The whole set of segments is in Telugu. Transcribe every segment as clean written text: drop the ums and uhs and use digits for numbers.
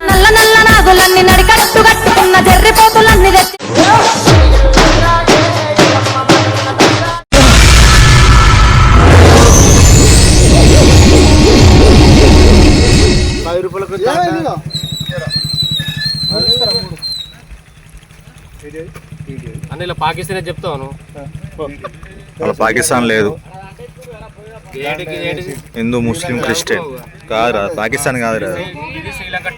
నల్ల నల్ల నాగులన్నీ నడికట్టు కట్టుకున్న జర్రిపోతులన్నీ తెచ్చి అన్న పాకిస్తాన్ చెప్తాను పాకిస్తాన్ లేదు, హిందూ ముస్లిం క్రిస్టియన్ కాదురా, పాకిస్తాన్ కాదురా. శ్రీలంక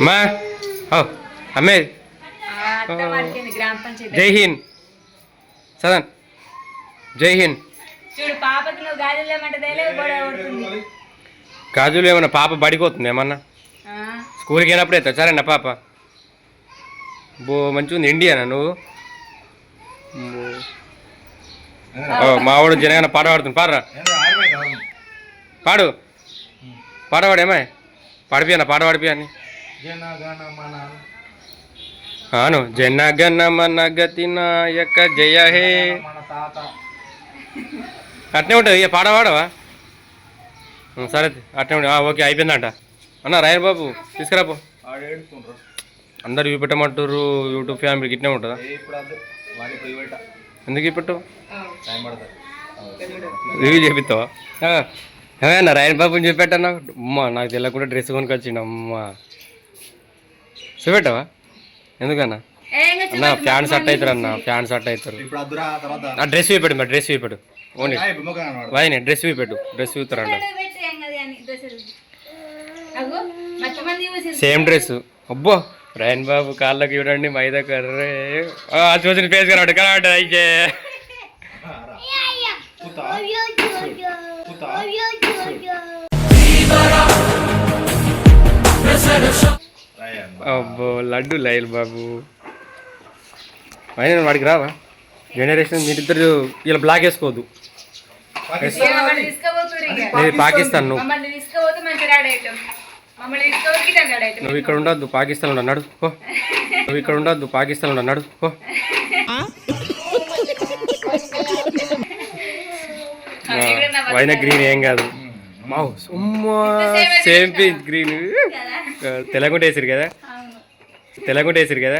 మా అమ్మే జై హింద్ సదన్ జై హింద్. గాజులు ఏమన్నా పాప బడిపోతుంది ఏమన్నా స్కూల్కి వెళ్ళినప్పుడు అవుతా సరేనా పాప మంచిగా ఉంది. ఇండియానా నువ్వు? మావాడు జనగానే పాట పాడుతుంది, పాడరా పాడు పాడవాడు ఏమాయ్ పాడిపోయానా పాట పాడిపోయాని అను జనగణ మన గతి నాయక జయ హే అట్నే ఉంటుంది ఇక పాట పాడవా? సరే అట్నే ఉంటుంది. ఓకే అయిపోయిందంట అన్న. రాయన్ బాబు తీసుకురాపో, అందరు చూపెట్టమంటారు యూట్యూబ్ ఫ్యామిలీకి ఇట్నే ఉంటుందా? ఎందుకు ఇప్పుడు రివ్యూ చేపిస్తావా? ఏమన్నా రాయన్ బాబుని చూపెట్టన్నా? అమ్మా నాకు తెలియకుండా డ్రెస్ కొనుకొచ్చిండు. అమ్మా చూపెట్టావా? ఎందుకన్నా అన్న ఫ్యాన్ షర్ట్ అవుతారు అన్న, ఫ్యాన్ షర్ట్ అవుతారు. ఆ డ్రెస్ చూపెట్టు, మరి డ్రెస్ చూపెట్టు. ఓన్లీ వాయినే డ్రెస్ చూపెట్టు, డ్రెస్ చూస్తారంట. Same dress. అబ్బో రాయన్ బాబు కాళ్ళకి చూడండి మైదా కర్రే చూసిన ఫేస్ కనబడి కనబడి అయితే అబ్బో లడ్డు లైల్ బాబు అయినా వాడికి రావా? జనరేషన్ మీరిద్దరు ఇలా బ్లాక్ వేసుకోవద్దు. పాకిస్తాన్ నువ్వు ఇక్కడ ఉండద్దు, పాకిస్తాన్లో అన్నాడు పో. నువ్వు ఇక్కడ ఉండద్దు, పాకిస్తాన్లో అన్నాడు పో. వైన గ్రీన్ ఏం కాదు, సేమ్ పీస్ గ్రీన్. తెలంగాణ వేసారు కదా, తెలంగాణ వేసారు కదా.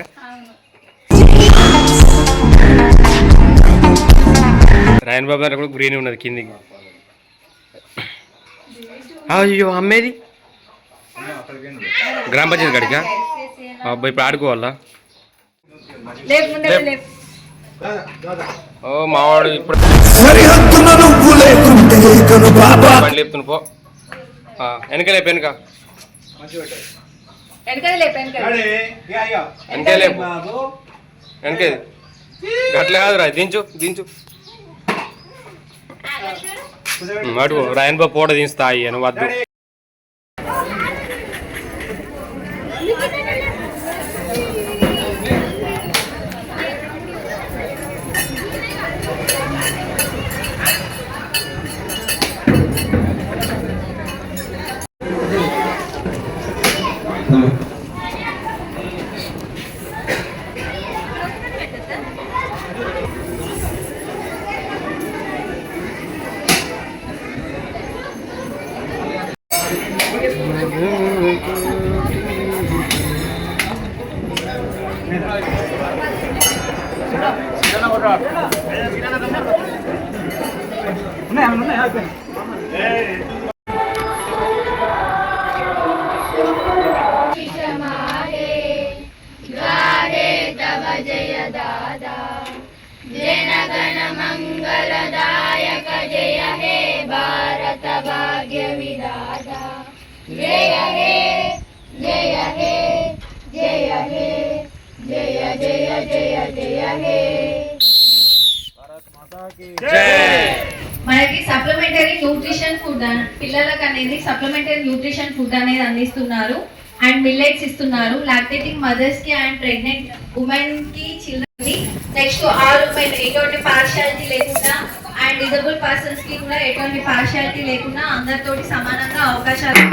రాయన్ బాబు దగ్గర కూడా గ్రీన్ ఉన్నది కిందికి. అయ్యో అమ్మేది గ్రామ పంచాయతీ కాడికా? అబ్బాయి ఇప్పుడు ఆడుకోవాలా? ఓ మావాడు ఇప్పుడు లేపుతున్నా పో. వెనక లేపు, వెనక వెనకే లేపు, వెనకే అట్లా కాదు రా. దించు దించు అటు రాయన్ బాబు పూట దించుతా అయ్యాను వద్దు. జయ దాదా జనగణ మంగళదాయక జయ హే భారత భాగ్య విధాత జయ హే జయ హే జయ హే జయ జయ జయ జయ హే. మనకి సప్లిమెంటరీ న్యూట్రిషన్ ఫుడ్ పిల్లలకు అనేది సప్లిమెంటరీ న్యూట్రిషన్ ఫుడ్ అనేది అందిస్తున్నారు అండ్ మిల్లెట్స్ ఇస్తున్నారు లాక్టేటింగ్ మదర్స్ కి అండ్ ప్రెగ్నెంట్ ఉమెన్ కి చిల్డ్రన్ కి. నెక్స్ట్ ఆల్ ఉమెన్ ఎటువంటి పార్షియాలిటీ లేకుండా అండ్ డిజబుల్ పర్సన్స్ కి కూడా ఎటువంటి పార్షియాలిటీ లేకుండా అందరితోటి సమానంగా అవకాశాలు.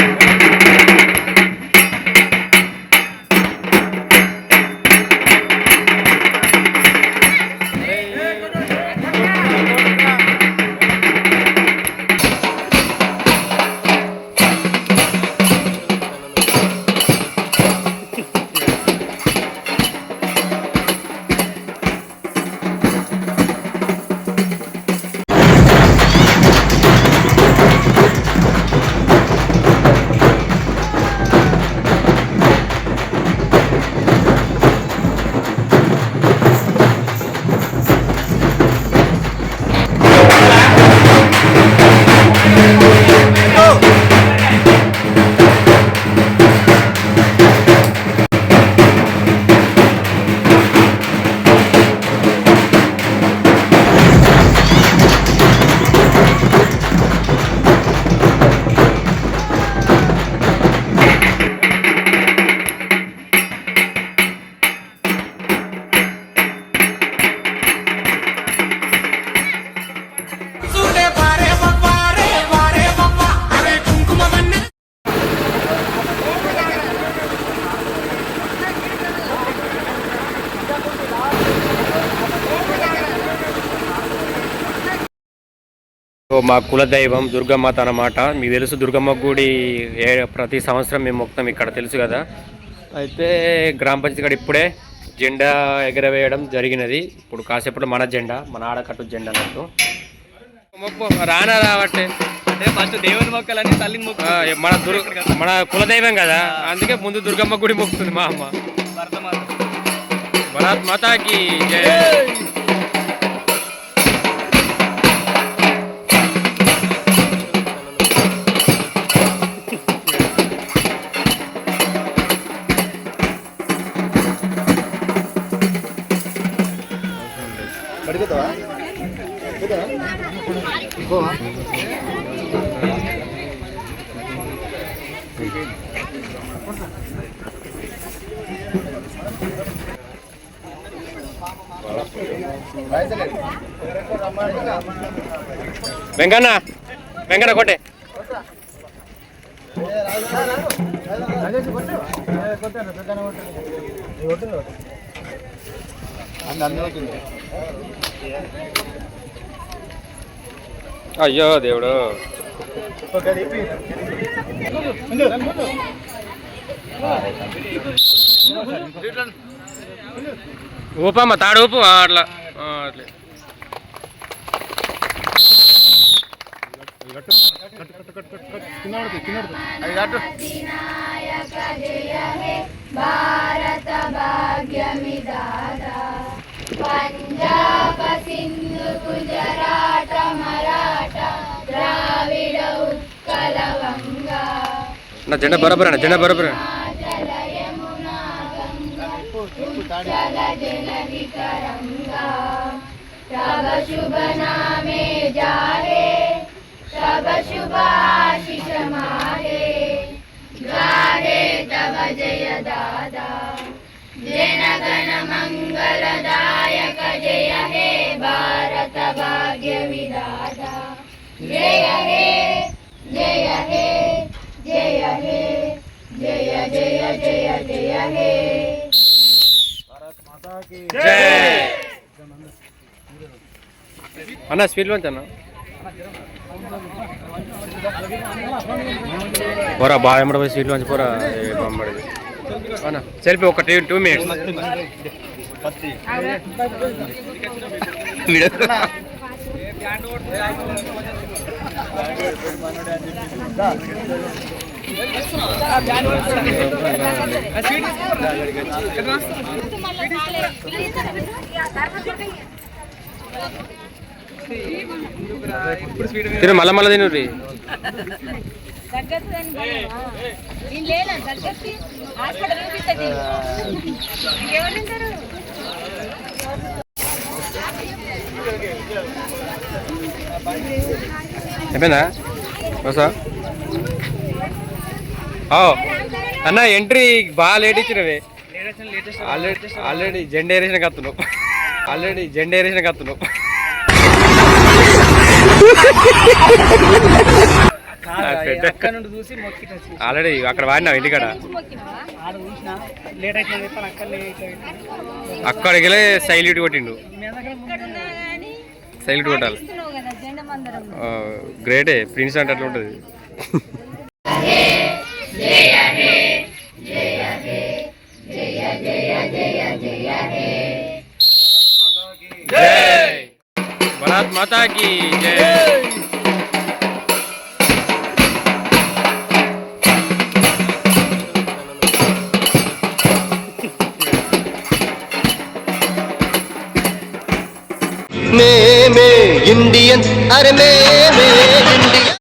సో మా కులదైవం దుర్గమ్మత అన్నమాట. మీకు తెలుసు దుర్గమ్మ గుడి ప్రతి సంవత్సరం మేము మొత్తం ఇక్కడ తెలుసు కదా. అయితే గ్రామ పంచాయతీ కూడా ఇప్పుడే జెండా ఎగరవేయడం జరిగినది. ఇప్పుడు కాసేపట్లో మన జెండా, మన ఆడకట్టు జెండా అన్నట్టు రానా రావట్టే అంటే ఫస్ట్ దేవుని మొక్కలని తల్లిని మొక్క మన కులదైవం కదా, అందుకే ముందు దుర్గమ్మ గుడి మొక్కుతుంది మా అమ్మ. భారత్ మాతాకి జై. వెంకన్న వెంకన్న కొట్టే అయ్యో దేవుడు. ఊపమ్మ తాడు ఊపు అట్లా అట్లే. భారత భాగ్యమిదాత పంజాబ సింధు గుజరాట మరాఠ ద్రావిడ ఉత్కల వంగ నా జెండా బరాబర్ అన్న, జెండా బరాబర్. యమునా గంగా ఉజ్జల జల వితరంగా तब शुभ नामे जाहे तब शुभ आशीष माहे गाहे तब जय दादा जन गण मंगलदायक जय हे भारत भाग्य विधाता जय हे जय हे जय हे जय जय जय जय हे भारत माता की जय. అన్న స్పీడ్ లో అన్న పోరా బాగా ఎమ్మడ పోయి స్వీట్ లోంచి పోరా బొమ్మడి అన్న సెల్ఫీ ఒక 2 minutes. తిరు మళ్ళా మళ్ళా తిను రీ అయిపోయిందా వసా అన్న ఎంట్రీ బాగా లేట్ ఇచ్చినవే ఆల్రెడీ జెండా ఏరేసిన కత్తున్నావు ఆల్రెడీ అక్కడ వాడినావు ఇంటికాడ అక్కడికి వెళ్ళి సైల్యూట్ కొట్టిండు సైల్యూట్ కొట్టాలి గ్రేటే ప్రిన్స్ అంటే అట్లా ఉంటుంది భారత్ మాతా కీ జై मैं इंडियन अरे मैं